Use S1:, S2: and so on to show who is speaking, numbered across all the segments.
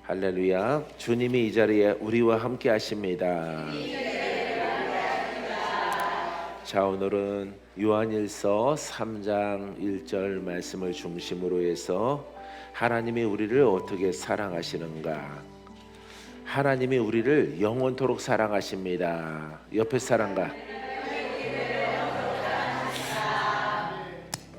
S1: 할렐루야. 주님이 이 자리에 우리와 함께 하십니다. 자, 오늘은 요한일서 3장 1절 말씀을 중심으로 해서 하나님이 우리를 어떻게 사랑하시는가, 하나님이 우리를 영원토록 사랑하십니다. 옆에 사랑가.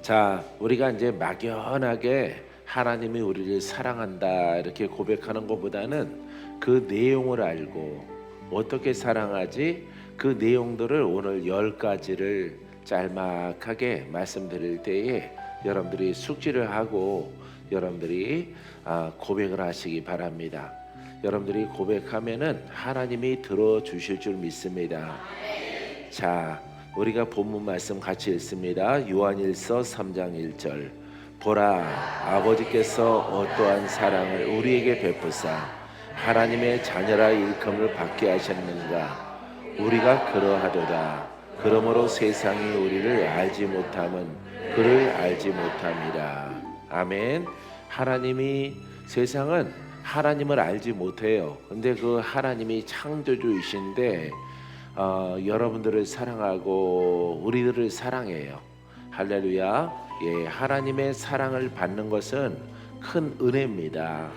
S1: 자, 우리가 이제 막연하게 하나님이 우리를 사랑한다 이렇게 고백하는 것보다는 그 내용을 알고 어떻게 사랑하지, 그 내용들을 오늘 10가지를 짤막하게 말씀드릴 때에 여러분들이 숙지를 하고 여러분들이 고백을 하시기 바랍니다. 여러분들이 고백하면은 하나님이 들어주실 줄 믿습니다. 자, 우리가 본문 말씀 같이 읽습니다. 요한일서 3장 1절. 보라, 아버지께서 어떠한 사랑을 우리에게 베푸사 하나님의 자녀라 일컬음을 받게 하셨는가. 우리가 그러하도다. 그러므로 세상이 우리를 알지 못함은 그를 알지 못함이라. 아멘. 하나님이, 세상은 하나님을 알지 못해요. 근데 그 하나님이 창조주이신데 여러분들을 사랑하고 우리들을 사랑해요. 할렐루야. 예, 하나님의 사랑을 받는 것은 큰 은혜입니다.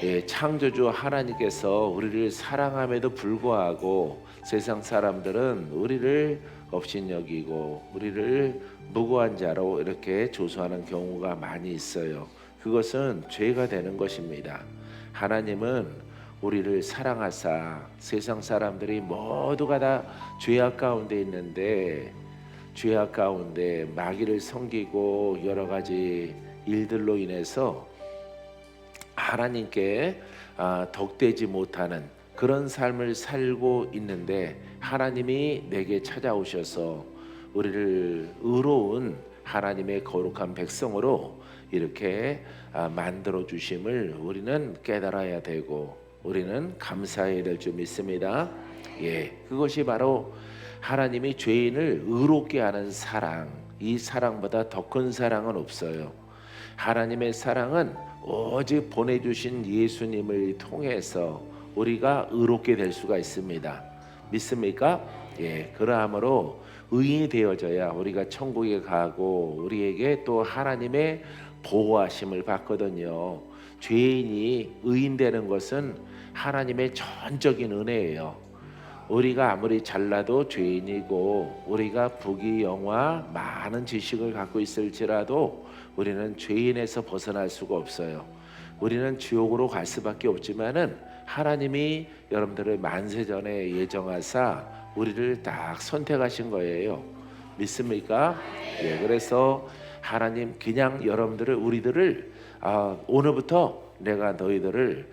S1: 예, 창조주 하나님께서 우리를 사랑함에도 불구하고 세상 사람들은 우리를 업신여기고 우리를 무고한 자로 이렇게 조소하는 경우가 많이 있어요. 그것은 죄가 되는 것입니다. 하나님은 우리를 사랑하사, 세상 사람들이 모두가 다 죄악 가운데 있는데 죄악 가운데 마귀를 섬기고 여러 가지 일들로 인해서 하나님께 덕되지 못하는 그런 삶을 살고 있는데 하나님이 내게 찾아오셔서 우리를 의로운 하나님의 거룩한 백성으로 이렇게 만들어 주심을 우리는 깨달아야 되고 우리는 감사해야 될 줄 믿습니다. 예, 그것이 바로 하나님이 죄인을 의롭게 하는 사랑, 이 사랑보다 더 큰 사랑은 없어요. 하나님의 사랑은 오직 보내주신 예수님을 통해서 우리가 의롭게 될 수가 있습니다. 믿습니까? 예, 그러함으로 의인이 되어져야 우리가 천국에 가고 우리에게 또 하나님의 보호하심을 받거든요. 죄인이 의인 되는 것은 하나님의 전적인 은혜예요. 우리가 아무리 잘나도 죄인이고 우리가 부귀영화 많은 지식을 갖고 있을지라도 우리는 죄인에서 벗어날 수가 없어요. 우리는 지옥으로 갈 수밖에 없지만은 하나님이 여러분들을 만세전에 예정하사 우리를 딱 선택하신 거예요. 믿습니까? 예, 그래서 하나님 그냥 여러분들을, 우리들을 오늘부터 내가 너희들을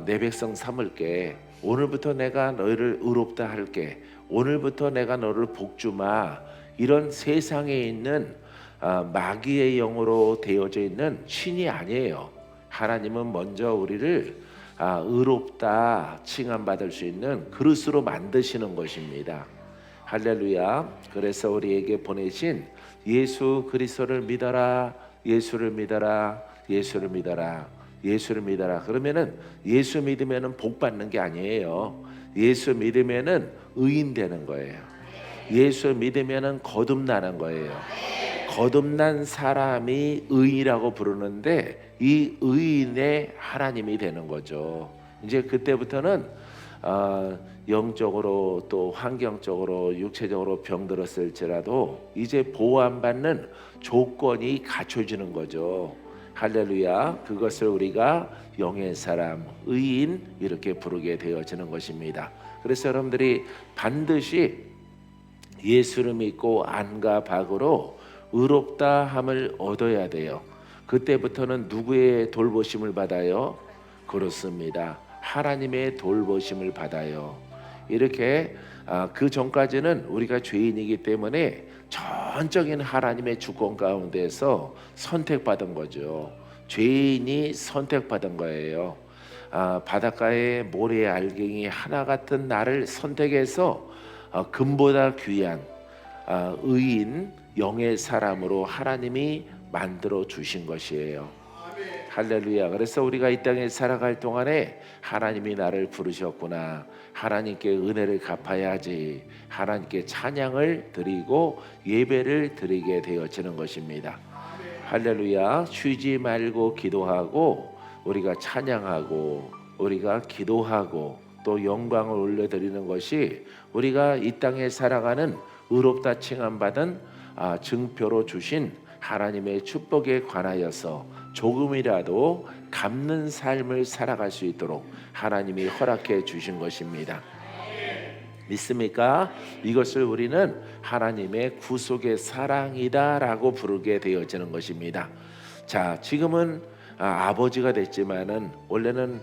S1: 내 백성 삼을게. 오늘부터 내가 너희를 의롭다 할게. 오늘부터 내가 너를 복주마. 이런 세상에 있는 마귀의 영으로 되어져 있는 신이 아니에요. 하나님은 먼저 우리를 의롭다 칭함받을 수 있는 그릇으로 만드시는 것입니다. 할렐루야. 그래서 우리에게 보내신 예수 그리스도를 믿어라. 예수를 믿어라. 예수를 믿어라. 예수를 믿어라. 그러면은 예수 믿으면은 복 받는 게 아니에요. 예수 믿으면은 의인 되는 거예요. 예수 믿으면은 거듭나는 거예요. 거듭난 사람이 의인이라고 부르는데 이 의인의 하나님이 되는 거죠. 이제 그때부터는 영적으로 또 환경적으로 육체적으로 병들었을지라도 이제 보호받는 조건이 갖춰지는 거죠. 할렐루야. 그것을 우리가 영의 사람, 의인 이렇게 부르게 되어지는 것입니다. 그래서 여러분들이 반드시 예수를 믿고 안과 박으로 의롭다 함을 얻어야 돼요. 그때부터는 누구의 돌보심을 받아요? 그렇습니다. 하나님의 돌보심을 받아요. 이렇게 그 전까지는 우리가 죄인이기 때문에 전적인 하나님의 주권 가운데서 선택받은 거죠. 죄인이 선택받은 거예요. 바닷가의 모래 알갱이 하나 같은 나를 선택해서 금보다 귀한 의인 영의 사람으로 하나님이 만들어 주신 것이에요. 할렐루야. 그래서 우리가 이 땅에 살아갈 동안에 하나님이 나를 부르셨구나. 하나님께 은혜를 갚아야지. 하나님께 찬양을 드리고 예배를 드리게 되어지는 것입니다. 할렐루야. 쉬지 말고 기도하고 우리가 찬양하고 우리가 기도하고 또 영광을 올려드리는 것이 우리가 이 땅에 살아가는 의롭다 칭함받은 증표로 주신 하나님의 축복에 관하여서 조금이라도 갚는 삶을 살아갈 수 있도록 하나님이 허락해 주신 것입니다. 믿습니까? 이것을 우리는 하나님의 구속의 사랑이다라고 부르게 되어지는 것입니다. 자, 지금은 아버지가 됐지만은 원래는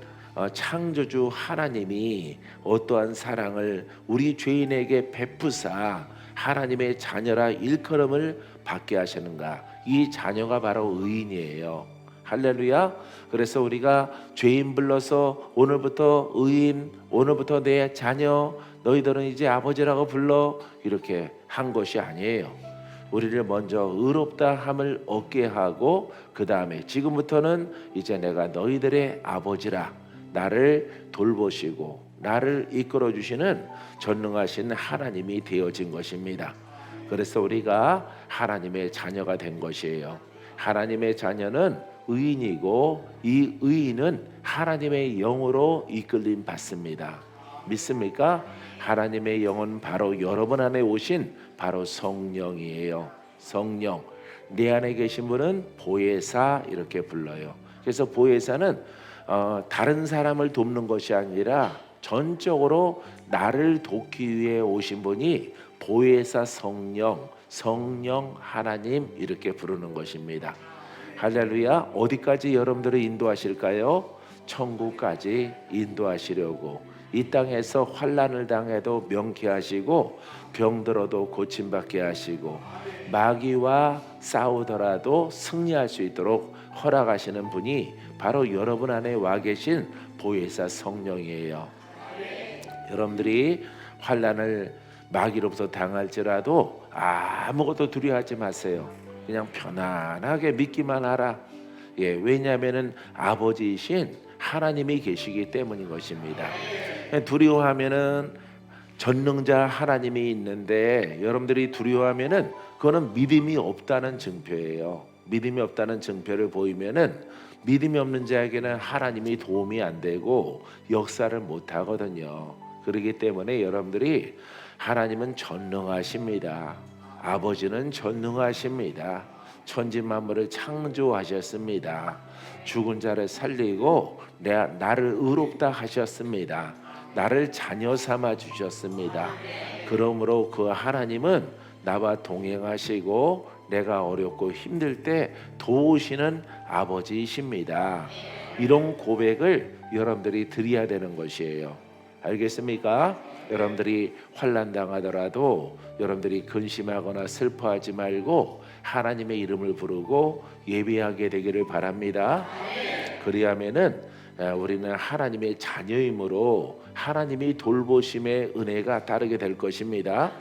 S1: 창조주 하나님이 어떠한 사랑을 우리 죄인에게 베푸사 하나님의 자녀라 일컬음을 받게 하시는가? 이 자녀가 바로 의인이에요. 할렐루야. 그래서 우리가 죄인 불러서 오늘부터 의인, 오늘부터 내 자녀, 너희들은 이제 아버지라고 불러 이렇게 한 것이 아니에요. 우리를 먼저 의롭다 함을 얻게 하고 그 다음에 지금부터는 이제 내가 너희들의 아버지라 나를 돌보시고 나를 이끌어 주시는 전능하신 하나님이 되어진 것입니다. 그래서 우리가 하나님의 자녀가 된 것이에요. 하나님의 자녀는 의인이고 이 의인은 하나님의 영으로 이끌림 받습니다. 믿습니까? 하나님의 영은 바로 여러분 안에 오신 바로 성령이에요. 성령. 내 안에 계신 분은 보혜사 이렇게 불러요. 그래서 보혜사는 다른 사람을 돕는 것이 아니라 전적으로 나를 돕기 위해 오신 분이 보혜사 성령, 성령 하나님 이렇게 부르는 것입니다. 할렐루야. 어디까지 여러분들을 인도하실까요? 천국까지 인도하시려고 이 땅에서 환난을 당해도 명쾌하시고 병들어도 고침받게 하시고 마귀와 싸우더라도 승리할 수 있도록 허락하시는 분이 바로 여러분 안에 와 계신 보혜사 성령이에요. 여러분들이 환난을 마귀로부터 당할지라도 아무것도 두려워하지 마세요. 그냥 편안하게 믿기만 하라. 왜냐하면은 아버지이신 하나님이 계시기 때문인 것입니다. 두려워하면은 전능자 하나님이 있는데 여러분들이 두려워하면은 그거는 믿음이 없다는 증표예요. 믿음이 없다는 증표를 보이면은 믿음이 없는 자에게는 하나님이 도움이 안 되고 역사를 못 하거든요. 그렇기 때문에 여러분들이 하나님은 전능하십니다. 아버지는 전능하십니다. 천지 만물을 창조하셨습니다. 죽은 자를 살리고 나를 의롭다 하셨습니다. 나를 자녀 삼아 주셨습니다. 그러므로 그 하나님은 나와 동행하시고 내가 어렵고 힘들 때 도우시는 아버지이십니다. 이런 고백을 여러분들이 드려야 되는 것이에요. 알겠습니까? 여러분들이 환난 당하더라도 여러분들이 근심하거나 슬퍼하지 말고 하나님의 이름을 부르고 예배하게 되기를 바랍니다. 그리하면은 우리는 하나님의 자녀이므로 하나님이 돌보심의 은혜가 따르게 될 것입니다.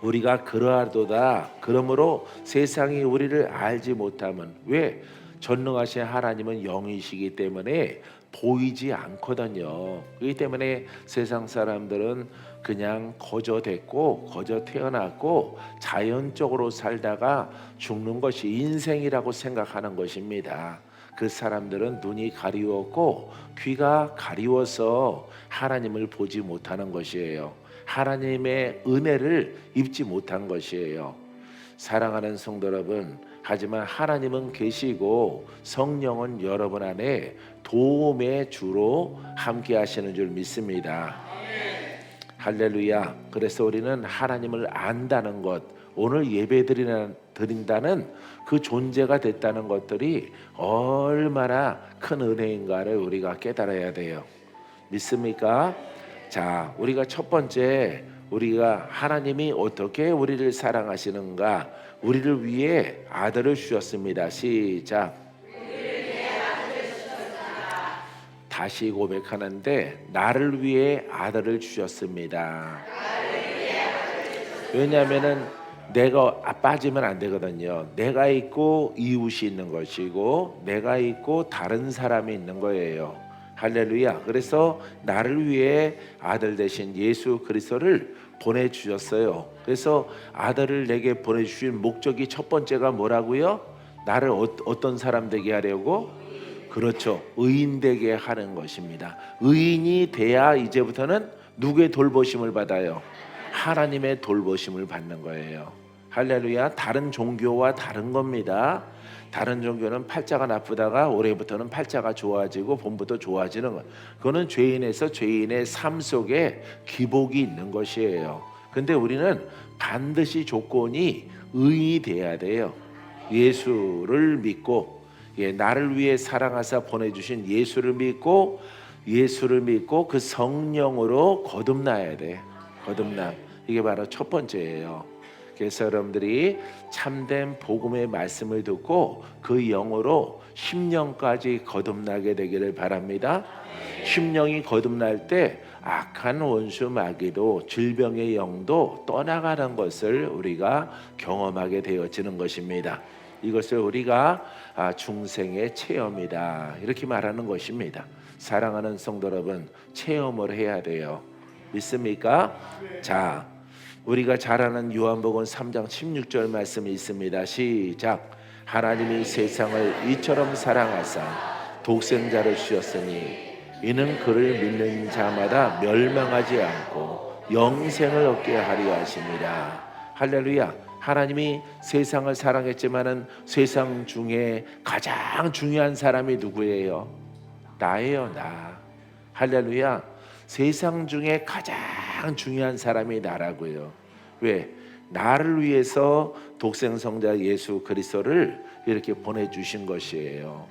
S1: 우리가 그러하도다. 그러므로 세상이 우리를 알지 못하면 왜? 전능하신 하나님은 영이시기 때문에 보이지 않거든요. 그렇기 때문에 세상 사람들은 그냥 거저 됐고 거저 태어났고 자연적으로 살다가 죽는 것이 인생이라고 생각하는 것입니다. 그 사람들은 눈이 가리웠고 귀가 가리워서 하나님을 보지 못하는 것이에요. 하나님의 은혜를 입지 못한 것이에요. 사랑하는 성도 여러분, 하지만 하나님은 계시고 성령은 여러분 안에 도움의 주로 함께 하시는 줄 믿습니다. 할렐루야. 그래서 우리는 하나님을 안다는 것, 오늘 예배 드린다는 그 존재가 됐다는 것들이 얼마나 큰 은혜인가를 우리가 깨달아야 돼요. 믿습니까? 자, 우리가 첫 번째 우리가 하나님이 어떻게 우리를 사랑하시는가, 우리를 위해 아들을 주셨습니다. 시작. 다시 고백하는데 나를 위해 아들을 주셨습니다. 왜냐하면은 내가 빠지면 안 되거든요. 내가 있고 이웃이 있는 것이고 내가 있고 다른 사람이 있는 거예요. 할렐루야. 그래서 나를 위해 아들 대신 예수 그리스도를 보내주셨어요. 그래서 아들을 내게 보내주신 목적이 첫 번째가 뭐라고요? 나를 어떤 사람 되게 하려고? 그렇죠. 의인 되게 하는 것입니다. 의인이 돼야 이제부터는 누구의 돌보심을 받아요? 하나님의 돌보심을 받는 거예요. 할렐루야. 다른 종교와 다른 겁니다. 다른 종교는 팔자가 나쁘다가 올해부터는 팔자가 좋아지고 봄부터 좋아지는 것. 그거는 죄인에서 죄인의 삶 속에 기복이 있는 것이에요. 근데 우리는 반드시 조건이 의인이 돼야 돼요. 예수를 믿고, 나를 위해 사랑하사 보내주신 예수를 믿고 그 성령으로 거듭나야 돼. 거듭남. 이게 바로 첫 번째예요. 그래서 여러분들이 참된 복음의 말씀을 듣고 그 영으로 심령까지 거듭나게 되기를 바랍니다. 심령이 거듭날 때 악한 원수 마귀도 질병의 영도 떠나가는 것을 우리가 경험하게 되어지는 것입니다. 이것을 우리가 중생의 체험이다 이렇게 말하는 것입니다. 사랑하는 성도 여러분, 체험을 해야 돼요. 믿습니까? 자, 우리가 잘 아는 요한복음 3장 16절 말씀이 있습니다. 시작. 하나님이 세상을 이처럼 사랑하사 독생자를 주셨으니 이는 그를 믿는 자마다 멸망하지 않고 영생을 얻게 하려 하심이라. 할렐루야. 하나님이 세상을 사랑했지만은 세상 중에 가장 중요한 사람이 누구예요? 나예요, 나. 할렐루야. 세상 중에 가장 중요한 사람이 나라고요. 왜? 나를 위해서 독생성자 예수 그리스도를 이렇게 보내주신 것이에요.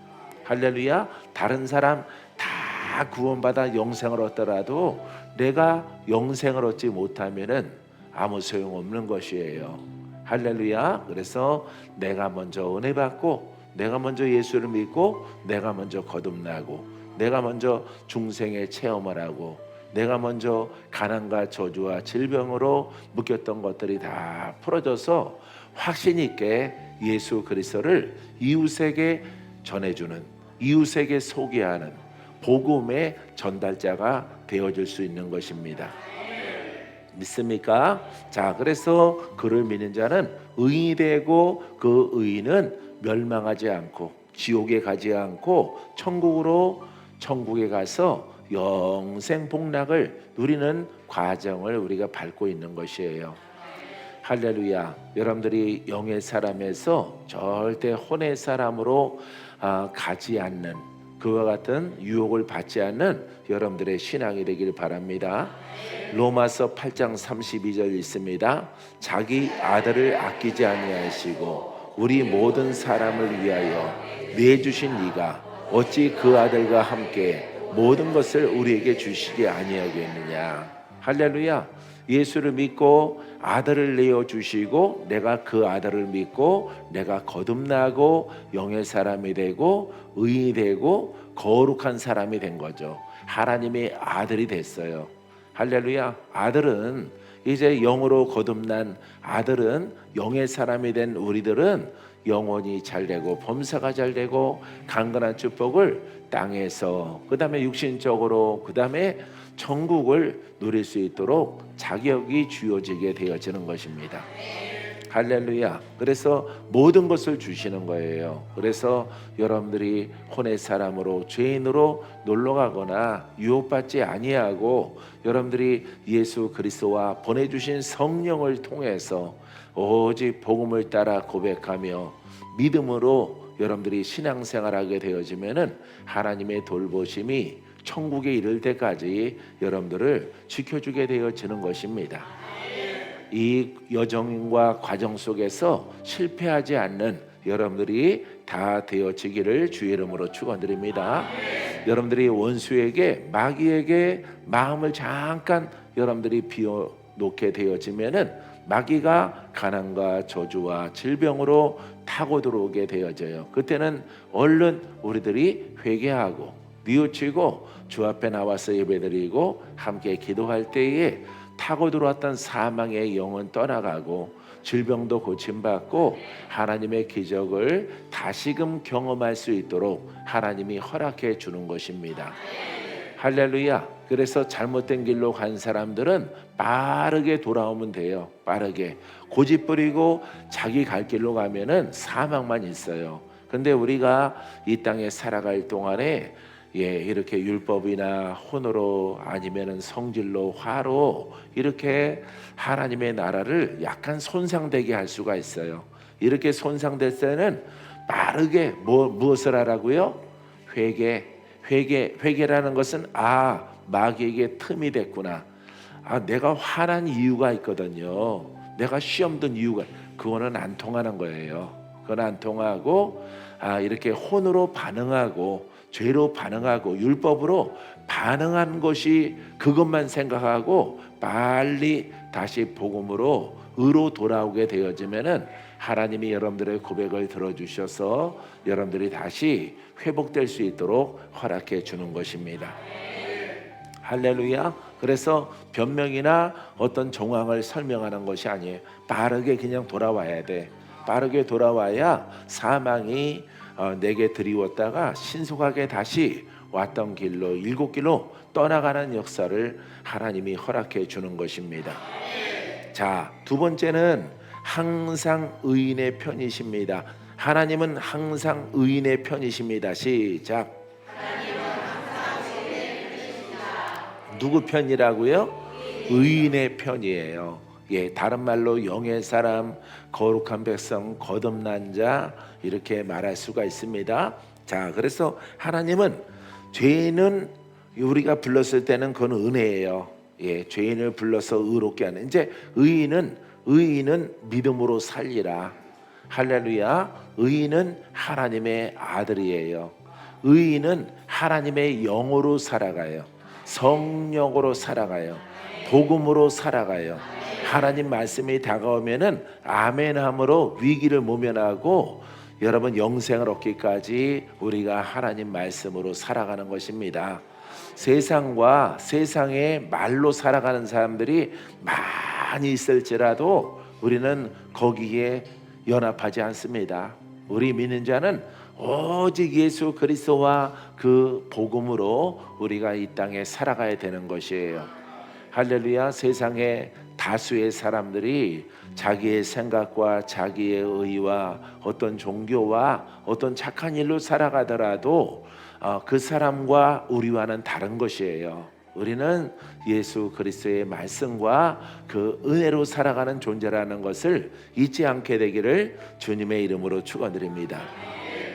S1: 할렐루야. 다른 사람 다 구원받아 영생을 얻더라도 내가 영생을 얻지 못하면은 아무 소용없는 것이에요. 할렐루야. 그래서 내가 먼저 은혜 받고 내가 먼저 예수를 믿고 내가 먼저 거듭나고 내가 먼저 중생의 체험을 하고 내가 먼저 가난과 저주와 질병으로 묶였던 것들이 다 풀어져서 확신 있게 예수 그리스도를 이웃에게 전해주는, 이웃에게 소개하는 복음의 전달자가 되어줄 수 있는 것입니다. 믿습니까? 자, 그래서 그를 믿는 자는 의인이 되고 그 의인은 멸망하지 않고 지옥에 가지 않고 천국에 가서 영생 복락을 누리는 과정을 우리가 밟고 있는 것이에요. 할렐루야. 여러분들이 영의 사람에서 절대 혼의 사람으로 가지 않는, 그와 같은 유혹을 받지 않는 여러분들의 신앙이 되길 바랍니다. 로마서 8장 32절 있습니다. 자기 아들을 아끼지 아니하시고 우리 모든 사람을 위하여 내주신 이가 어찌 그 아들과 함께 모든 것을 우리에게 주시지 아니하겠느냐. 할렐루야. 예수를 믿고 아들을 내어주시고 내가 그 아들을 믿고 내가 거듭나고 영의 사람이 되고 의인이 되고 거룩한 사람이 된 거죠. 하나님의 아들이 됐어요. 할렐루야. 아들은 이제 영으로 거듭난 아들은 영의 사람이 된 우리들은 영혼이 잘 되고 범사가 잘 되고 강건한 축복을 땅에서 그 다음에 육신적으로 그 다음에 천국을 누릴 수 있도록 자격이 주어지게 되어지는 것입니다. 할렐루야. 그래서 모든 것을 주시는 거예요. 그래서 여러분들이 혼의 사람으로 죄인으로 놀러가거나 유혹받지 아니하고 여러분들이 예수 그리스도와 보내주신 성령을 통해서 오직 복음을 따라 고백하며 믿음으로 여러분들이 신앙생활하게 되어지면은 하나님의 돌보심이 천국에 이를 때까지 여러분들을 지켜주게 되어지는 것입니다. 이 여정과 과정 속에서 실패하지 않는 여러분들이 다 되어지기를 주의 이름으로 축원드립니다. 여러분들이 원수에게 마귀에게 마음을 잠깐 여러분들이 비워놓게 되어지면은 마귀가 가난과 저주와 질병으로 타고 들어오게 되어져요. 그때는 얼른 우리들이 회개하고 뉘우치고 주 앞에 나와서 예배드리고 함께 기도할 때에 타고 들어왔던 사망의 영은 떠나가고 질병도 고침받고 하나님의 기적을 다시금 경험할 수 있도록 하나님이 허락해 주는 것입니다. 할렐루야. 그래서 잘못된 길로 간 사람들은 빠르게 돌아오면 돼요. 빠르게 고집 부리고 자기 갈 길로 가면은 사망만 있어요. 근데 우리가 이 땅에 살아갈 동안에 이렇게 율법이나 혼으로 아니면은 성질로 화로 이렇게 하나님의 나라를 약간 손상되게 할 수가 있어요. 이렇게 손상될 때는 빠르게 무엇을 하라고요? 회개라는 것은 마귀에게 틈이 됐구나. 내가 화난 이유가 있거든요. 내가 시험 든 이유가 그거는 안 통하는 거예요. 그건 안 통하고 이렇게 혼으로 반응하고 죄로 반응하고 율법으로 반응한 것이 그것만 생각하고 빨리 다시 복음으로 의로 돌아오게 되어지면은 하나님이 여러분들의 고백을 들어주셔서 여러분들이 다시 회복될 수 있도록 허락해 주는 것입니다. 할렐루야. 그래서 변명이나 어떤 정황을 설명하는 것이 아니에요. 빠르게 그냥 돌아와야 돼. 빠르게 돌아와야 사망이 내게 드리웠다가 신속하게 다시 왔던 길로 7길로 떠나가는 역사를 하나님이 허락해 주는 것입니다. 자, 두 번째는 항상 의인의 편이십니다. 하나님은 항상 의인의 편이십니다. 시작. 누구 편이라고요? 의인의 편이에요. 다른 말로 영의 사람, 거룩한 백성, 거듭난 자 이렇게 말할 수가 있습니다. 자, 그래서 하나님은 죄인은 우리가 불렀을 때는 그건 은혜예요. 죄인을 불러서 의롭게 하는. 이제 의인은 믿음으로 살리라. 할렐루야. 의인은 하나님의 아들이에요. 의인은 하나님의 영으로 살아가요. 성령으로 살아가요. 복음으로 살아가요. 하나님 말씀이 다가오면은 아멘함으로 위기를 모면하고 여러분 영생을 얻기까지 우리가 하나님 말씀으로 살아가는 것입니다. 세상과 세상의 말로 살아가는 사람들이 많이 있을지라도 우리는 거기에 연합하지 않습니다. 우리 믿는 자는 오직 예수 그리스도와 그 복음으로 우리가 이 땅에 살아가야 되는 것이에요. 할렐루야. 세상의 다수의 사람들이 자기의 생각과 자기의 의와 어떤 종교와 어떤 착한 일로 살아가더라도 그 사람과 우리와는 다른 것이에요. 우리는 예수 그리스도의 말씀과 그 은혜로 살아가는 존재라는 것을 잊지 않게 되기를 주님의 이름으로 축원드립니다.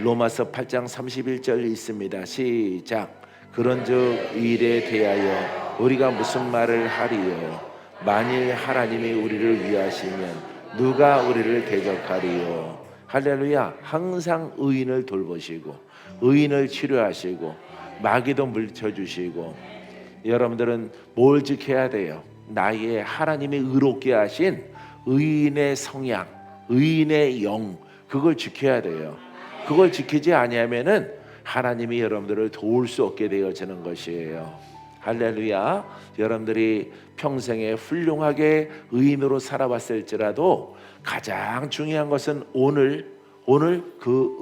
S1: 로마서 8장 31절 있습니다. 시작. 그런즉 이 일에 대하여 우리가 무슨 말을 하리요? 만일 하나님이 우리를 위하시면 누가 우리를 대적하리요? 할렐루야. 항상 의인을 돌보시고 의인을 치료하시고 마귀도 물쳐주시고 여러분들은 뭘 지켜야 돼요? 나의 하나님이 의롭게 하신 의인의 성향, 의인의 영, 그걸 지켜야 돼요. 그걸 지키지 아니하면은 하나님이 여러분들을 도울 수 없게 되어지는 것이에요. 할렐루야. 여러분들이 평생에 훌륭하게 의인으로 살아왔을지라도 가장 중요한 것은 오늘 그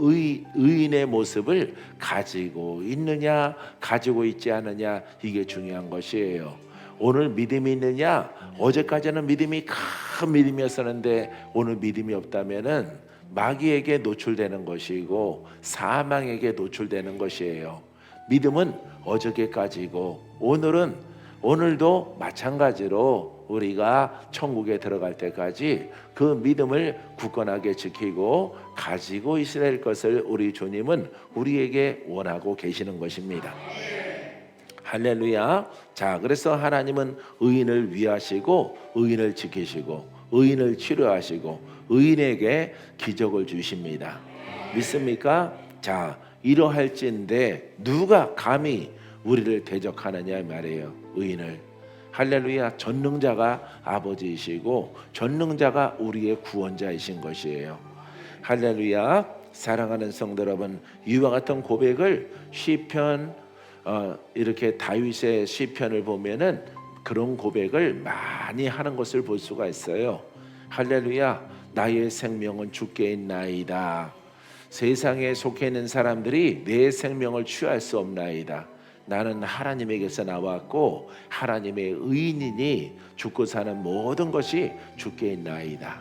S1: 의인의 모습을 가지고 있느냐 가지고 있지 않느냐, 이게 중요한 것이에요. 오늘 믿음이 있느냐, 어제까지는 믿음이 큰 믿음이었었는데 오늘 믿음이 없다면은 마귀에게 노출되는 것이고 사망에게 노출되는 것이에요. 믿음은 어저께까지고 오늘도 마찬가지로 우리가 천국에 들어갈 때까지 그 믿음을 굳건하게 지키고 가지고 있어야 될 것을 우리 주님은 우리에게 원하고 계시는 것입니다. 할렐루야. 자, 그래서 하나님은 의인을 위하시고 의인을 지키시고 의인을 치료하시고 의인에게 기적을 주십니다. 믿습니까? 자, 이러할진대 누가 감히 우리를 대적하느냐 말이에요. 의인을. 할렐루야. 전능자가 아버지이시고 전능자가 우리의 구원자이신 것이에요. 할렐루야. 사랑하는 성도 여러분, 이와 같은 고백을 시편 이렇게 다윗의 시편을 보면은 그런 고백을 많이 하는 것을 볼 수가 있어요. 할렐루야. 나의 생명은 주께 있나이다. 세상에 속해 있는 사람들이 내 생명을 취할 수 없나이다. 나는 하나님에게서 나왔고 하나님의 의인이니 죽고 사는 모든 것이 주께 있나이다.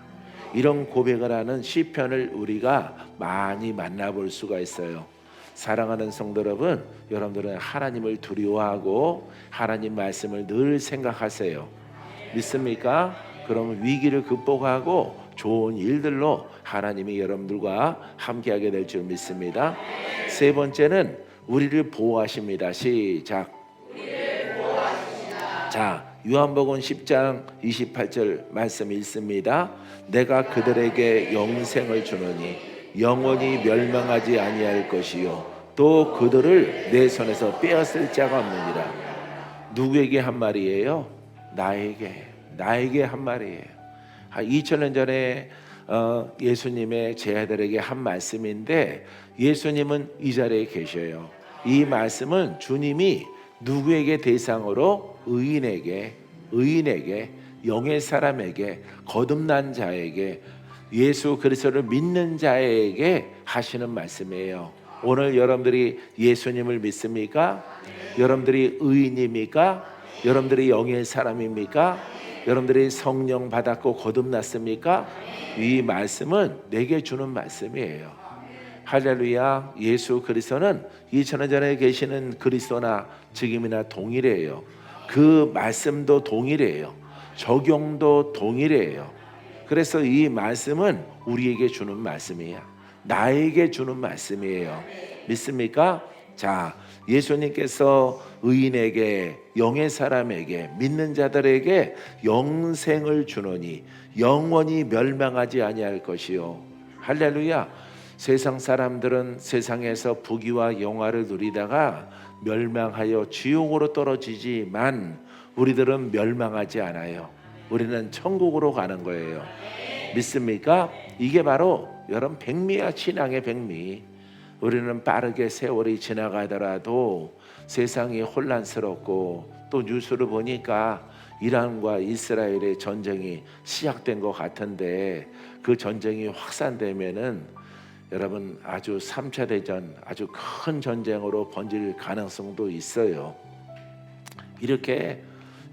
S1: 이런 고백을 하는 시편을 우리가 많이 만나볼 수가 있어요. 사랑하는 성도 여러분, 여러분들은 하나님을 두려워하고 하나님 말씀을 늘 생각하세요. 믿습니까? 그럼 위기를 극복하고 좋은 일들로 하나님이 여러분들과 함께하게 될 줄 믿습니다. 세 번째는 우리를 보호하십니다. 시작. 자, 요한복음 10장 28절 말씀 읽습니다. 내가 그들에게 영생을 주노니 영원히 멸망하지 아니할 것이요 또 그들을 내 손에서 빼앗을 자가 없느니라. 누구에게 한 말이에요? 나에게 한 말이에요. 2000년 전에 예수님의 제자들에게 한 말씀인데 예수님은 이 자리에 계셔요. 이 말씀은 주님이 누구에게 대상으로 의인에게 영의 사람에게 거듭난 자에게 예수 그리스도를 믿는 자에게 하시는 말씀이에요. 오늘 여러분들이 예수님을 믿습니까? 여러분들이 의인입니까? 여러분들이 영의 사람입니까? 여러분들이 성령 받았고 거듭났습니까? 이 말씀은 내게 주는 말씀이에요. 할렐루야. 예수 그리스도는 2000년 전에 계시는 그리스도나 지금이나 동일해요. 그 말씀도 동일해요. 적용도 동일해요. 그래서 이 말씀은 우리에게 주는 말씀이야. 나에게 주는 말씀이에요. 믿습니까? 자, 예수님께서 의인에게 영의 사람에게 믿는 자들에게 영생을 주노니 영원히 멸망하지 아니할 것이요. 할렐루야. 세상 사람들은 세상에서 부귀와 영화를 누리다가 멸망하여 지옥으로 떨어지지만 우리들은 멸망하지 않아요. 우리는 천국으로 가는 거예요. 믿습니까? 이게 바로 여러분 백미야. 신앙의 백미. 우리는 빠르게 세월이 지나가더라도 세상이 혼란스럽고 또 뉴스를 보니까 이란과 이스라엘의 전쟁이 시작된 것 같은데 그 전쟁이 확산되면은 여러분 아주 3차 대전 아주 큰 전쟁으로 번질 가능성도 있어요. 이렇게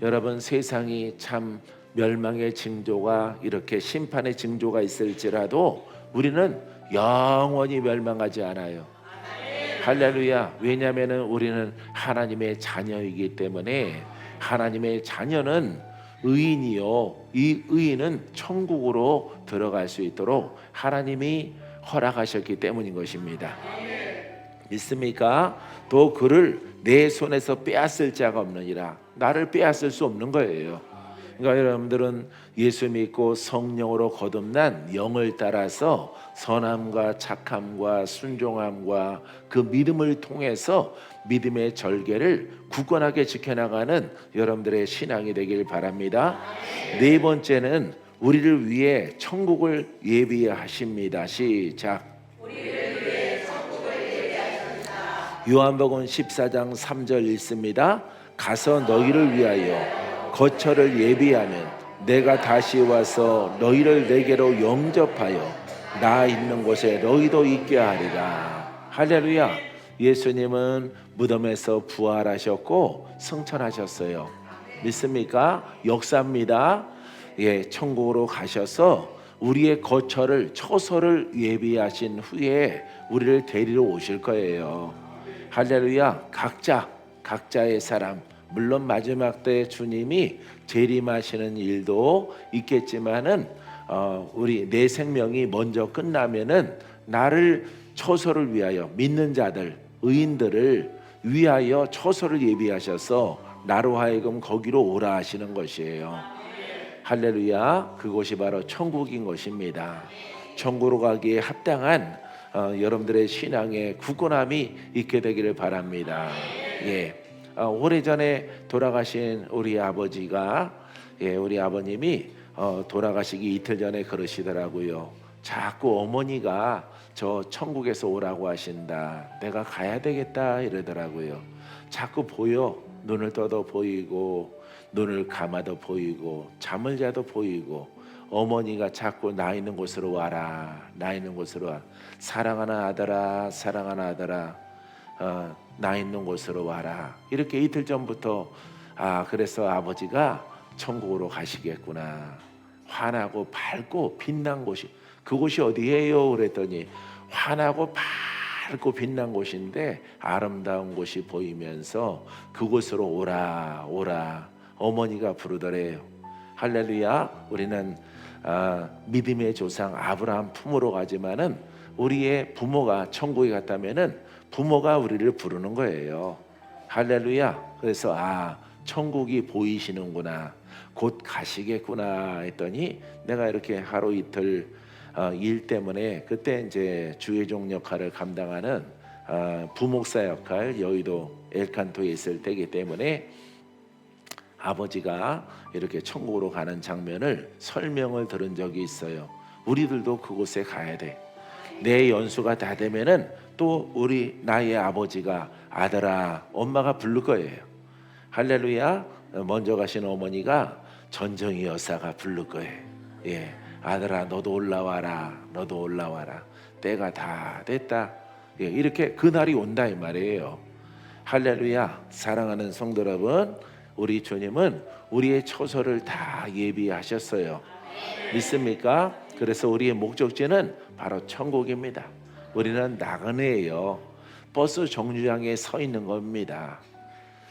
S1: 여러분 세상이 참 멸망의 징조가 이렇게 심판의 징조가 있을지라도 우리는 영원히 멸망하지 않아요. 할렐루야. 왜냐하면 우리는 하나님의 자녀이기 때문에 하나님의 자녀는 의인이요 이 의인은 천국으로 들어갈 수 있도록 하나님이 허락하셨기 때문인 것입니다. 믿습니까? 또 그를 내 손에서 빼앗을 자가 없느니라. 나를 빼앗을 수 없는 거예요. 그러니까 여러분들은 예수 믿고 성령으로 거듭난 영을 따라서 선함과 착함과 순종함과 그 믿음을 통해서 믿음의 절개를 굳건하게 지켜나가는 여러분들의 신앙이 되길 바랍니다. 네 번째는 우리를 위해 천국을 예비하십니다. 시작. 요한복음 14장 3절 읽습니다. 가서 너희를 위하여 거처를 예비하면 내가 다시 와서 너희를 내게로 영접하여 나 있는 곳에 너희도 있게 하리라. 할렐루야. 예수님은 무덤에서 부활하셨고 승천하셨어요. 믿습니까? 역사입니다. 예, 천국으로 가셔서 우리의 거처를 처소를 예비하신 후에 우리를 데리러 오실 거예요. 할렐루야. 각자의 사람, 물론 마지막 때 주님이 재림하시는 일도 있겠지만은 우리 내 생명이 먼저 끝나면은 나를 처소를 위하여 믿는 자들, 의인들을 위하여 처소를 예비하셔서 나로 하여금 거기로 오라 하시는 것이에요. 할렐루야. 그곳이 바로 천국인 것입니다. 천국으로 가기에 합당한 여러분들의 신앙의 굳건함이 있게 되기를 바랍니다. 예. 오래전에 돌아가신 우리 아버지가 우리 아버님이 돌아가시기 이틀 전에 그러시더라고요. 자꾸 어머니가 저 천국에서 오라고 하신다. 내가 가야 되겠다 이러더라고요. 자꾸 보여. 눈을 떠도 보이고 눈을 감아도 보이고 잠을 자도 보이고 어머니가 자꾸 나 있는 곳으로 와라, 나 있는 곳으로 와. 사랑하는 아들아, 사랑하는 아들아, 나 있는 곳으로 와라. 이렇게 이틀 전부터 그래서 아버지가 천국으로 가시겠구나. 환하고 밝고 빛난 곳이, 그곳이 어디예요? 그랬더니 환하고 밝고 빛난 곳인데 아름다운 곳이 보이면서 그곳으로 오라 오라 어머니가 부르더래요. 할렐루야. 우리는 믿음의 조상 아브라함 품으로 가지만은 우리의 부모가 천국에 갔다면은 부모가 우리를 부르는 거예요. 할렐루야. 그래서 천국이 보이시는구나, 곧 가시겠구나 했더니 내가 이렇게 하루 이틀 일 때문에 그때 이제 주의종 역할을 감당하는 부목사 역할, 여의도 엘칸토에 있을 때이기 때문에 아버지가 이렇게 천국으로 가는 장면을 설명을 들은 적이 있어요. 우리들도 그곳에 가야 돼. 내 연수가 다 되면은 또 나의 아버지가 아들아, 엄마가 부를 거예요. 할렐루야. 먼저 가신 어머니가 전정희 여사가 부를 거예요. 예, 아들아 너도 올라와라, 너도 올라와라, 때가 다 됐다. 예, 이렇게 그날이 온다 이 말이에요. 할렐루야. 사랑하는 성도 여러분, 우리 주님은 우리의 처소를 다 예비하셨어요. 믿습니까? 그래서 우리의 목적지는 바로 천국입니다. 우리는 나그네예요. 버스 정류장에 서 있는 겁니다.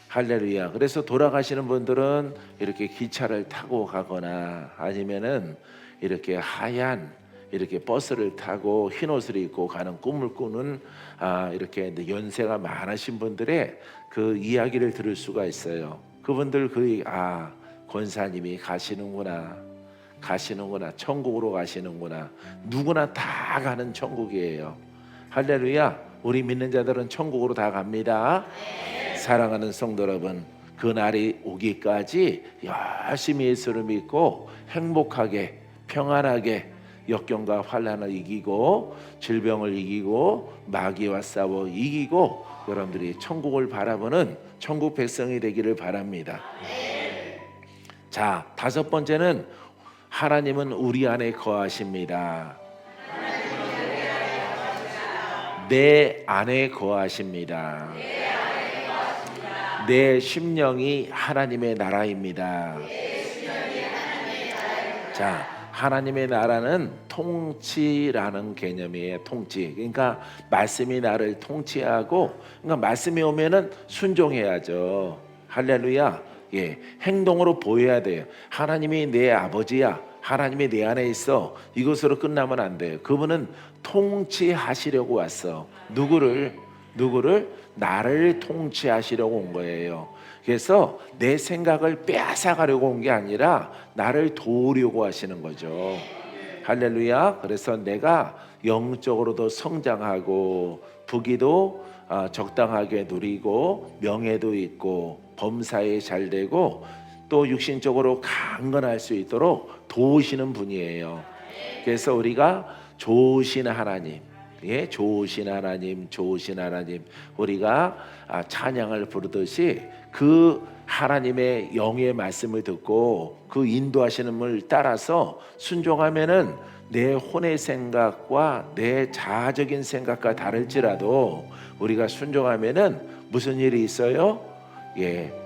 S1: 할렐루야. 그래서 돌아가시는 분들은 이렇게 기차를 타고 가거나 아니면은 이렇게 하얀 이렇게 버스를 타고 흰 옷을 입고 가는 꿈을 꾸는 이렇게 연세가 많으신 분들의 그 이야기를 들을 수가 있어요. 그분들 권사님이 가시는구나, 천국으로 가시는구나. 누구나 다 가는 천국이에요. 할렐루야. 우리 믿는 자들은 천국으로 다 갑니다. 사랑하는 성도 여러분, 그 날이 오기까지 열심히 예수를 믿고 행복하게 평안하게 역경과 환난을 이기고 질병을 이기고 마귀와 싸워 이기고 여러분들이 천국을 바라보는 천국 백성이 되기를 바랍니다. 자, 다섯 번째는 하나님은 우리 안에 거하십니다. 내 안에 거하십니다. 내 심령이 하나님의 나라입니다. 자, 하나님의 나라는 통치라는 개념이에요. 통치. 그러니까 말씀이 나를 통치하고, 그러니까 말씀이 오면은 순종해야죠. 할렐루야. 예, 행동으로 보여야 돼요. 하나님이 내 아버지야, 하나님이 내 안에 있어. 이것으로 끝나면 안 돼요. 그분은 통치하시려고 왔어. 누구를? 나를 통치하시려고 온 거예요. 그래서 내 생각을 빼앗아가려고 온 게 아니라 나를 도우려고 하시는 거죠. 할렐루야. 그래서 내가 영적으로도 성장하고 부귀도 적당하게 누리고 명예도 있고 범사에 잘 되고 또 육신적으로 강건할 수 있도록 도우시는 분이에요. 그래서 우리가 좋으신 하나님, 좋으신 하나님, 우리가 찬양을 부르듯이 그 하나님의 영의 말씀을 듣고 그 인도하시는 분을 따라서 순종하면은 내 혼의 생각과 내 자아적인 생각과 다를지라도 우리가 순종하면은 무슨 일이 있어요?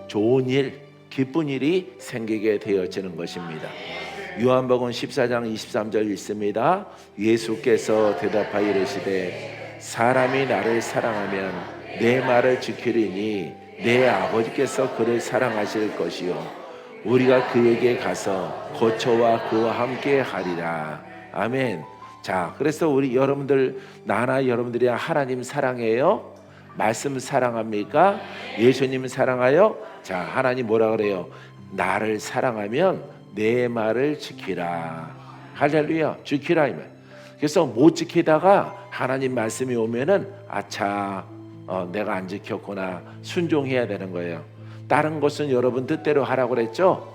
S1: 좋은 일, 기쁜 일이 생기게 되어지는 것입니다. 요한복음 14장 23절 읽습니다. 예수께서 대답하여 이르시되 사람이 나를 사랑하면 내 말을 지키리니 내 아버지께서 그를 사랑하실 것이요 우리가 그에게 가서 거처와 그와 함께 하리라. 아멘. 자, 그래서 나나 여러분들이 하나님 사랑해요? 말씀 사랑합니까? 예수님 사랑하여? 자, 하나님 뭐라 그래요? 나를 사랑하면 내 말을 지키라. 할렐루야. 지키라 이 말. 그래서 못 지키다가 하나님 말씀이 오면은 내가 안 지켰구나, 순종해야 되는 거예요. 다른 것은 여러분 뜻대로 하라고 그랬죠.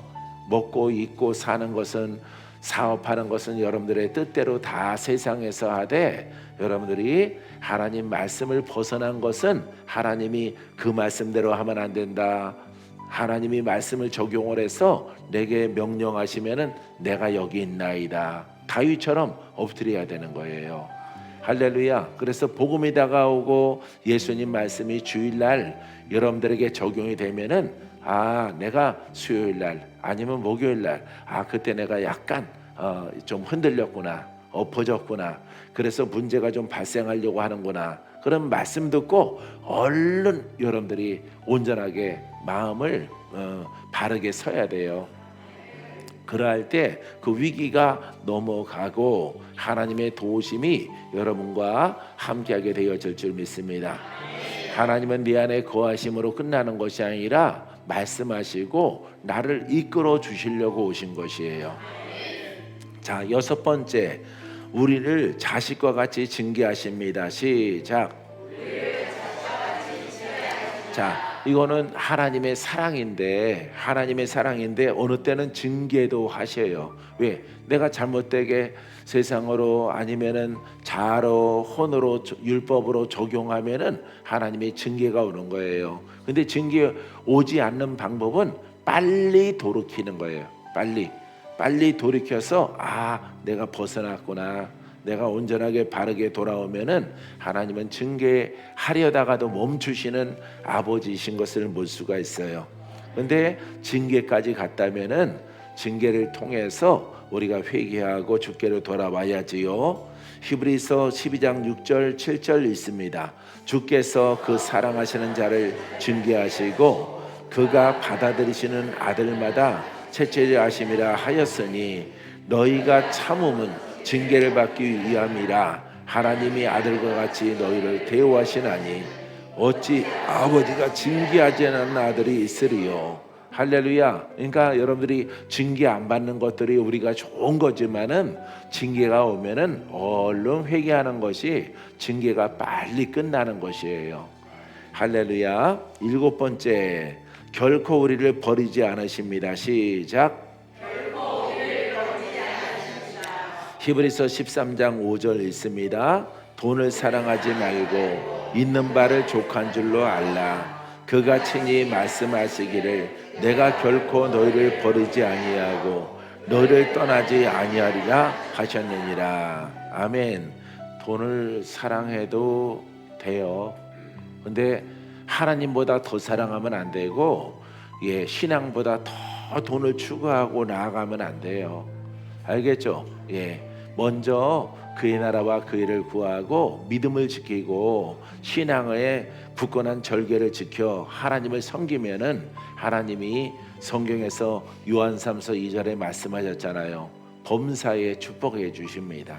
S1: 먹고 입고 사는 것은, 사업하는 것은 여러분들의 뜻대로 다 세상에서 하되 여러분들이 하나님 말씀을 벗어난 것은 하나님이 그 말씀대로 하면 안 된다, 하나님이 말씀을 적용을 해서 내게 명령하시면은 내가 여기 있나이다. 다윗처럼 엎드려야 되는 거예요. 할렐루야. 그래서 복음이 다가오고 예수님 말씀이 주일날 여러분들에게 적용이 되면은 내가 수요일날 아니면 목요일날 그때 내가 약간 좀 흔들렸구나, 엎어졌구나, 그래서 문제가 좀 발생하려고 하는구나, 그런 말씀 듣고 얼른 여러분들이 온전하게 마음을 바르게 서야 돼요. 그러할 때 그 위기가 넘어가고 하나님의 도우심이 여러분과 함께하게 되어질 줄 믿습니다. 하나님은 네 안에 거하심으로 끝나는 것이 아니라 말씀하시고 나를 이끌어 주시려고 오신 것이에요. 자, 6번째, 우리를 자식과 같이 징계하십니다. 시작. 자, 이거는 하나님의 사랑인데 어느 때는 징계도 하셔요. 왜? 내가 잘못되게 세상으로 아니면은 자로 혼으로 율법으로 적용하면은 하나님의 징계가 오는 거예요. 근데 징계 오지 않는 방법은 빨리 돌이키는 거예요. 빨리 돌이켜서 내가 벗어났구나, 내가 온전하게 바르게 돌아오면은 하나님은 징계하려다가도 멈추시는 아버지이신 것을 볼 수가 있어요. 근데 징계까지 갔다면은 징계를 통해서 우리가 회개하고 주께로 돌아와야지요. 히브리서 12장 6절 7절 있습니다. 주께서 그 사랑하시는 자를 징계하시고 그가 받아들이시는 아들마다 채찍을 하심이라 하였으니 너희가 참음은 징계를 받기 위함이라. 하나님이 아들과 같이 너희를 대우하시나니 어찌 아버지가 징계하지 않는 아들이 있으리요. 할렐루야. 그러니까 여러분들이 징계 안 받는 것들이 우리가 좋은 거지만은 징계가 오면은 얼른 회개하는 것이 징계가 빨리 끝나는 것이에요. 할렐루야. 7번째, 결코 우리를 버리지 않으십니다. 시작. 히브리서 13장 5절 있습니다. 돈을 사랑하지 말고 있는 바를 족한 줄로 알라. 그가 친히 말씀하시기를 내가 결코 너희를 버리지 아니하고 너희를 떠나지 아니하리라 하셨느니라. 아멘. 돈을 사랑해도 돼요. 근데 하나님보다 더 사랑하면 안 되고 신앙보다 더 돈을 추구하고 나아가면 안 돼요. 알겠죠? 먼저 그의 나라와 그 일을 구하고 믿음을 지키고 신앙의 굳건한 절개를 지켜 하나님을 섬기면은 하나님이 성경에서 요한삼서 2절에 말씀하셨잖아요. 범사에 축복해 주십니다.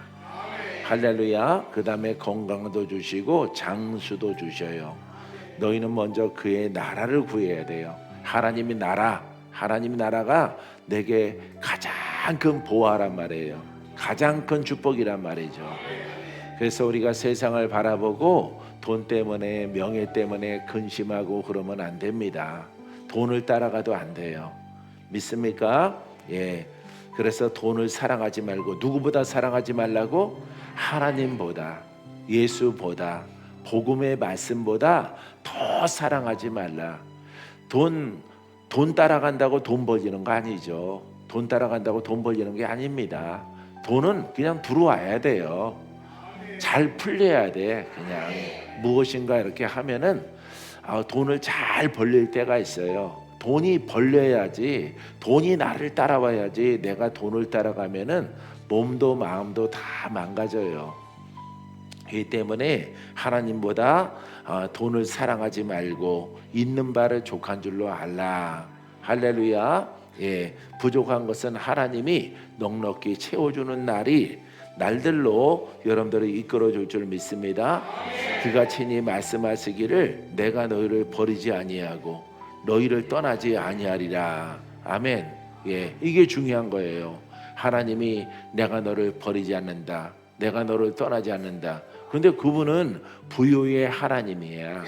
S1: 할렐루야. 그 다음에 건강도 주시고 장수도 주셔요. 너희는 먼저 그의 나라를 구해야 돼요. 하나님 나라가 내게 가장 큰 보화란 말이에요. 가장 큰 축복이란 말이죠. 그래서 우리가 세상을 바라보고 돈 때문에 명예 때문에 근심하고 그러면 안 됩니다. 돈을 따라가도 안 돼요. 믿습니까? 그래서 돈을 사랑하지 말고, 누구보다 사랑하지 말라고? 하나님보다, 예수보다, 복음의 말씀보다 더 사랑하지 말라. 돈 따라간다고 돈 벌리는 거 아니죠. 돈 따라간다고 돈 벌리는 게 아닙니다. 돈은 그냥 들어와야 돼요. 잘 풀려야 돼. 그냥 무엇인가 이렇게 하면은 돈을 잘 벌릴 때가 있어요. 돈이 벌려야지, 돈이 나를 따라와야지. 내가 돈을 따라가면은 몸도 마음도 다 망가져요. 이 때문에 하나님보다 돈을 사랑하지 말고 있는 바를 족한 줄로 알라. 할렐루야. 부족한 것은 하나님이 넉넉히 채워주는 날들로 여러분들을 이끌어줄 줄 믿습니다. 그가 친히 말씀하시기를 내가 너희를 버리지 아니하고 너희를 떠나지 아니하리라. 아멘. 이게 중요한 거예요. 하나님이 내가 너를 버리지 않는다, 내가 너를 떠나지 않는다. 그런데 그분은 부유의 하나님이에요.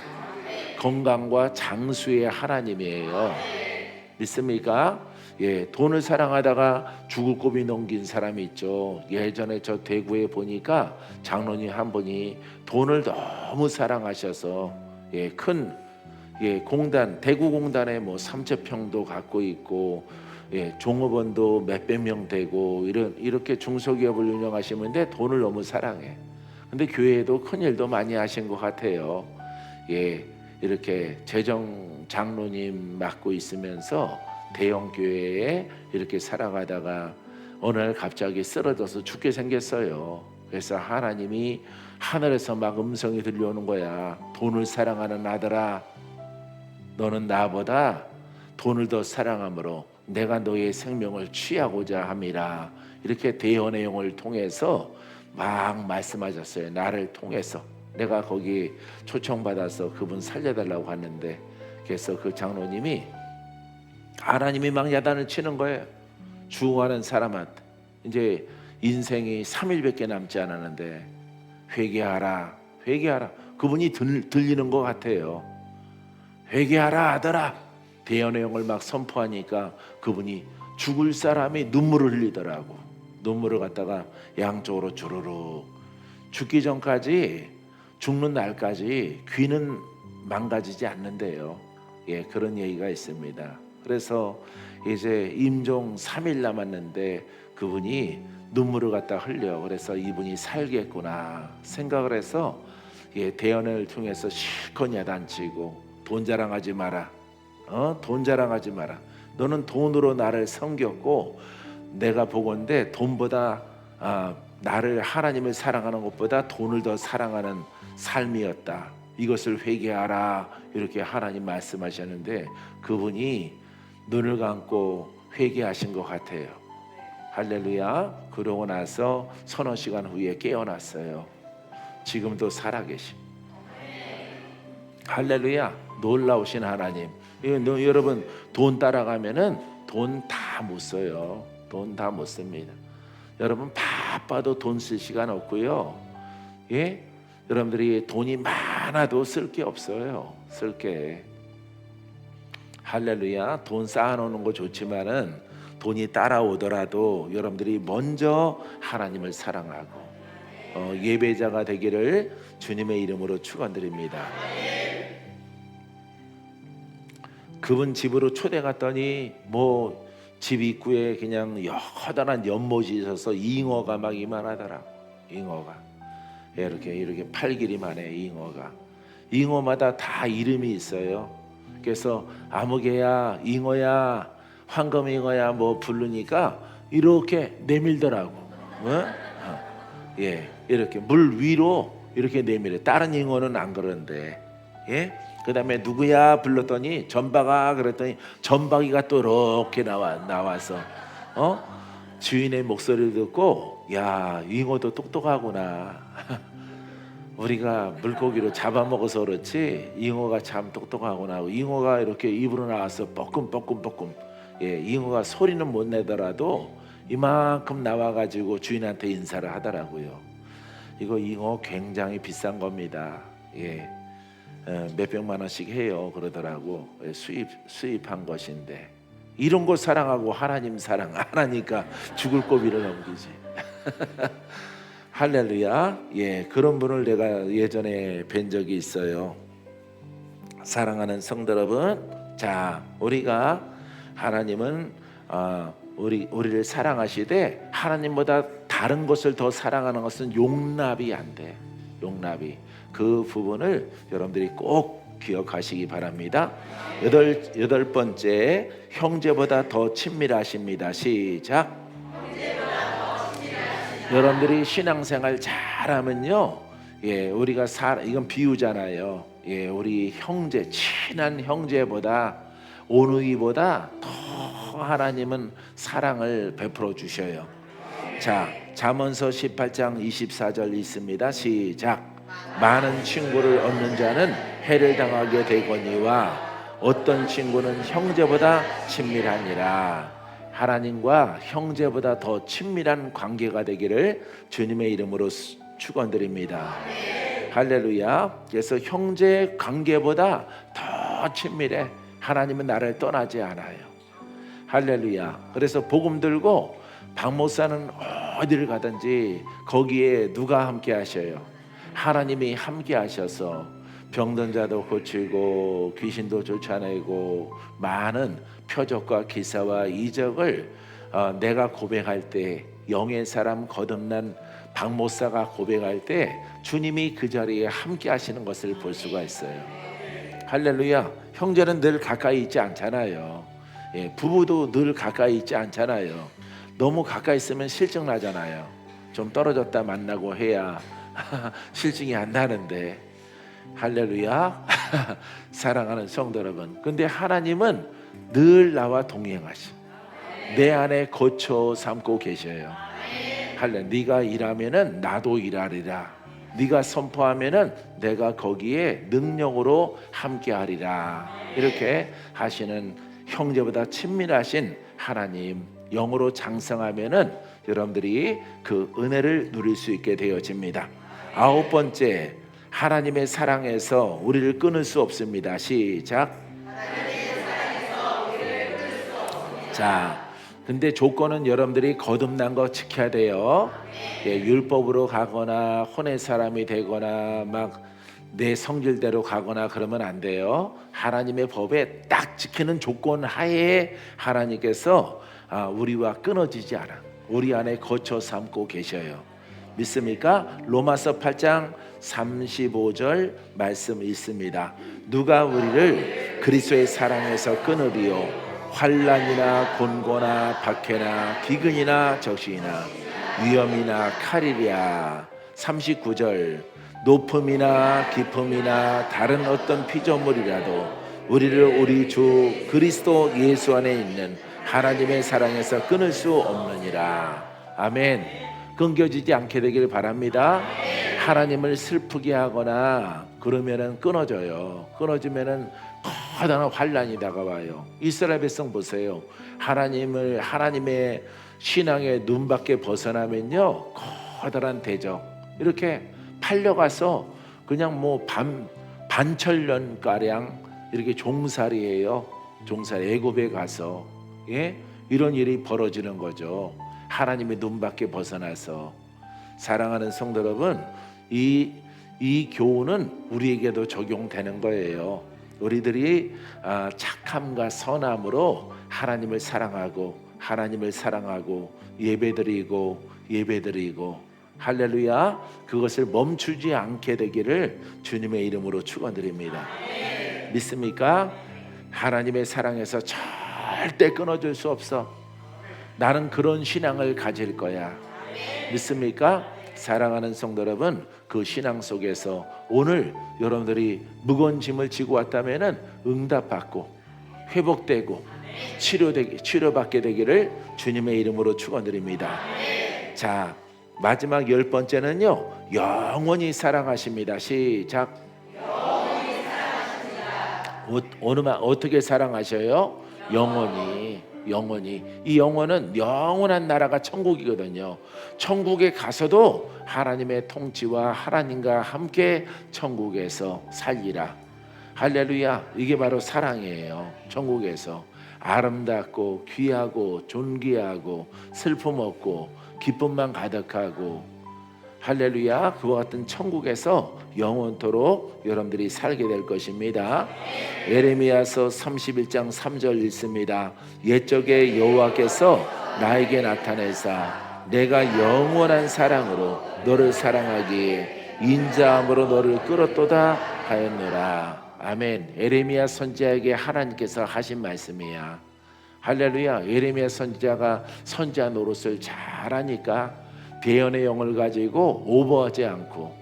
S1: 건강과 장수의 하나님이에요. 믿습니까? 돈을 사랑하다가 죽을 고비 넘긴 사람이 있죠. 예전에 저 대구에 보니까 장로님 한 분이 돈을 너무 사랑하셔서 큰 공단, 대구 공단에 뭐 3천 평도 갖고 있고, 종업원도 몇백 명 되고 이렇게 중소기업을 운영하시는데 돈을 너무 사랑해. 근데 교회에도 큰 일도 많이 하신 것 같아요. 이렇게 재정 장로님 맡고 있으면서 대형 교회에 이렇게 살아가다가 어느 날 갑자기 쓰러져서 죽게 생겼어요. 그래서 하나님이 하늘에서 막 음성이 들려오는 거야. 돈을 사랑하는 아들아, 너는 나보다 돈을 더 사랑함으로 내가 너의 생명을 취하고자 함이라. 이렇게 대언의 영을 통해서 막 말씀하셨어요. 나를 통해서. 내가 거기 초청받아서 그분 살려달라고 하는데, 그래서 그 장로님이 하나님이 막 야단을 치는 거예요. 죽어가는 사람한테. 이제 인생이 3일밖에 남지 않았는데 회개하라, 회개하라. 그분이 들리는 것 같아요. 회개하라 아들아. 대언의 영을 막 선포하니까 그분이 죽을 사람이 눈물을 흘리더라고. 눈물을 갖다가 양쪽으로 주르륵. 죽기 전까지, 죽는 날까지 귀는 망가지지 않는데요. 그런 얘기가 있습니다. 그래서 이제 임종 3일 남았는데 그분이 눈물을 갖다 흘려. 그래서 이분이 살겠구나 생각을 해서 대언을 통해서 실컷 야단치고, 돈 자랑하지 마라. 돈 자랑하지 마라. 너는 돈으로 나를 섬겼고, 내가 보건대 돈보다 나를, 하나님을 사랑하는 것보다 돈을 더 사랑하는 삶이었다. 이것을 회개하라. 이렇게 하나님 말씀하셨는데 그분이 눈을 감고 회개하신 것 같아요. 할렐루야. 그러고 나서 서너 시간 후에 깨어났어요. 지금도 살아계심. 할렐루야. 놀라우신 하나님. 여러분, 돈 따라가면은 돈 다 못 써요. 돈 다 못 씁니다. 여러분, 바빠도 돈 쓸 시간 없고요. 여러분들이 돈이 많아도 쓸 게 없어요. 쓸 게. 할렐루야. 돈 쌓아놓는 거 좋지만은 돈이 따라오더라도 여러분들이 먼저 하나님을 사랑하고 예배자가 되기를 주님의 이름으로 축원드립니다. 그분 집으로 초대 갔더니 뭐 집 입구에 그냥 커다란 연못이 있어서 잉어가 막 이만하더라. 잉어가 이렇게 팔 길이만 해. 잉어마다 다 이름이 있어요. 그래서 아무개야, 잉어야, 황금잉어야 뭐 부르니까 이렇게 내밀더라고. 이렇게 물 위로 이렇게 내밀어. 다른 잉어는 안 그러는데. 그 다음에 누구야 불렀더니 전박아 그랬더니 전박이가 또 이렇게 나와서 주인의 목소리를 듣고, 야, 잉어도 똑똑하구나. 우리가 물고기로 잡아먹어서 그렇지 잉어가 참 똑똑하구나. 잉어가 이렇게 입으로 나와서 뻐끔뻐끔뻐끔. 잉어가 소리는 못 내더라도 이만큼 나와가지고 주인한테 인사를 하더라고요. 이거 잉어 굉장히 비싼 겁니다. 몇백만 원씩 해요. 그러더라고. 수입한 것인데 이런 거 사랑하고 하나님 사랑 안 하니까 죽을 고비를 넘기지. 할렐루야. 그런 분을 내가 예전에 뵌 적이 있어요. 사랑하는 성도 여러분, 자, 우리가 하나님은 우리를 사랑하시되 하나님보다 다른 것을 더 사랑하는 것은 용납이 안 돼. 용납이. 그 부분을 여러분들이 꼭 기억하시기 바랍니다. 여덟 번째, 형제보다 더 친밀하십니다. 시작. 여러분들이 신앙생활 잘하면요, 우리가 이건 비유잖아요. 우리 형제, 친한 형제보다 오누이보다 더 하나님은 사랑을 베풀어 주셔요. 자, 잠언서 18장 24절 있습니다. 시작. 많은 친구를 얻는 자는 해를 당하게 되거니와 어떤 친구는 형제보다 친밀하니라. 하나님과 형제보다 더 친밀한 관계가 되기를 주님의 이름으로 축원드립니다. 할렐루야. 그래서 형제 관계보다 더 친밀해. 하나님은 나를 떠나지 않아요. 할렐루야. 그래서 복음 들고 박 목사는 어디를 가든지 거기에 누가 함께 하셔요? 하나님이 함께 하셔서 병든 자도 고치고 귀신도 쫓아내고 많은 표적과 기사와 이적을 내가 고백할 때, 영의 사람 거듭난 박목사가 고백할 때 주님이 그 자리에 함께 하시는 것을 볼 수가 있어요. 할렐루야. 형제는 늘 가까이 있지 않잖아요. 부부도 늘 가까이 있지 않잖아요. 너무 가까이 있으면 실증 나잖아요. 좀 떨어졌다 만나고 해야 실증이 안 나는데. 할렐루야. 사랑하는 성도 여러분, 근데 하나님은 늘 나와 동행하시, 내 안에 거처 삼고 계셔요. 할렐루야. 네가 일하면은 나도 일하리라, 네가 선포하면은 내가 거기에 능력으로 함께하리라. 이렇게 하시는, 형제보다 친밀하신 하나님, 영으로 장성하면은 여러분들이 그 은혜를 누릴 수 있게 되어집니다. 아홉 번째, 하나님의 사랑에서 우리를 끊을 수 없습니다. 시작. 자, 근데 조건은 여러분들이 거듭난 거 지켜야 돼요. 율법으로 가거나 혼의 사람이 되거나 막 내 성질대로 가거나 그러면 안 돼요. 하나님의 법에 딱 지키는 조건 하에 하나님께서 우리와 끊어지지 않아 우리 안에 거처 삼고 계셔요. 믿습니까? 로마서 8장 35절 말씀 있습니다. 누가 우리를 그리스도의 사랑에서 끊으리요? 환난이나 곤고나 박해나 기근이나 적신이나 위험이나 칼이랴. 39절, 높음이나 깊음이나 다른 어떤 피조물이라도 우리를 우리 주 그리스도 예수 안에 있는 하나님의 사랑에서 끊을 수 없느니라. 아멘. 끊겨지지 않게 되길 바랍니다. 하나님을 슬프게 하거나 그러면은 끊어져요. 끊어지면은 커다란 환란이 다가와요. 이스라엘 백성 보세요. 하나님의 신앙의 눈밖에 벗어나면요, 커다란 대적, 이렇게 팔려가서 그냥 뭐 반천년 가량 이렇게 종살이에요. 종살이, 애굽에 가서 이런 일이 벌어지는 거죠. 하나님의 눈밖에 벗어나서. 사랑하는 성도 여러분, 이 교훈은 우리에게도 적용되는 거예요. 우리들이 착함과 선함으로 하나님을 사랑하고 예배드리고 할렐루야, 그것을 멈추지 않게 되기를 주님의 이름으로 축원드립니다. 믿습니까? 하나님의 사랑에서 절대 끊어질 수 없어. 나는 그런 신앙을 가질 거야. 믿습니까? 사랑하는 성도 여러분, 그 신앙 속에서 오늘 여러분들이 무거운 짐을 지고 왔다면은 응답받고 회복되고 치료받게 되기를 주님의 이름으로 축원드립니다. 자, 마지막 10번째는요, 영원히 사랑하십니다. 시작. 어떻게 사랑하셔요? 영원히. 이 영혼은 영원한 나라가 천국이거든요. 천국에 가서도 하나님의 통치와 하나님과 함께 천국에서 살리라. 할렐루야. 이게 바로 사랑이에요. 천국에서 아름답고 귀하고 존귀하고 슬픔 없고 기쁨만 가득하고, 할렐루야, 그와 같은 천국에서 영원토록 여러분들이 살게 될 것입니다. 예레미야서 31장 3절 읽습니다. 옛적에 여호와께서 나에게 나타내사 내가 영원한 사랑으로 너를 사랑하기에 인자함으로 너를 끌었도다 하였노라. 아멘. 예레미야 선지자에게 하나님께서 하신 말씀이야. 할렐루야. 예레미야 선지자가 선지자 노릇을 잘하니까 대연의 영을 가지고 오버하지 않고,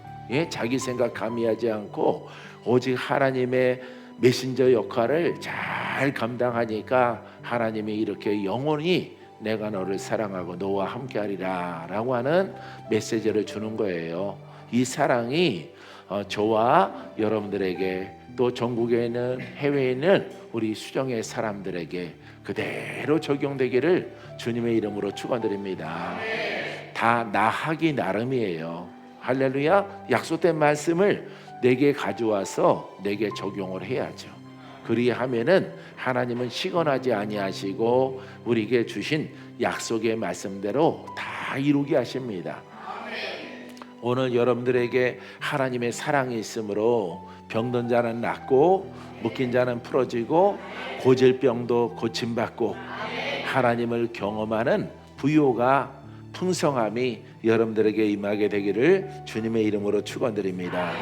S1: 자기 생각 가미하지 않고 오직 하나님의 메신저 역할을 잘 감당하니까 하나님이 이렇게 영원히 내가 너를 사랑하고 너와 함께하리라 라고 하는 메시지를 주는 거예요. 이 사랑이 저와 여러분들에게, 또 전국에 있는 해외에 있는 우리 수정의 사람들에게 그대로 적용되기를 주님의 이름으로 축원드립니다. 다 나 하기 나름이에요. 할렐루야. 약속된 말씀을 내게 가져와서 내게 적용을 해야죠. 그리하면은 하나님은 시건하지 아니하시고 우리에게 주신 약속의 말씀대로 다 이루게 하십니다. 오늘 여러분들에게 하나님의 사랑이 있으므로 병든 자는 낫고 묶인 자는 풀어지고 고질병도 고침받고 하나님을 경험하는 부요가 풍성함이 여러분들에게 임하게 되기를 주님의 이름으로 축원드립니다.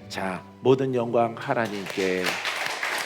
S1: 자, 모든 영광 하나님께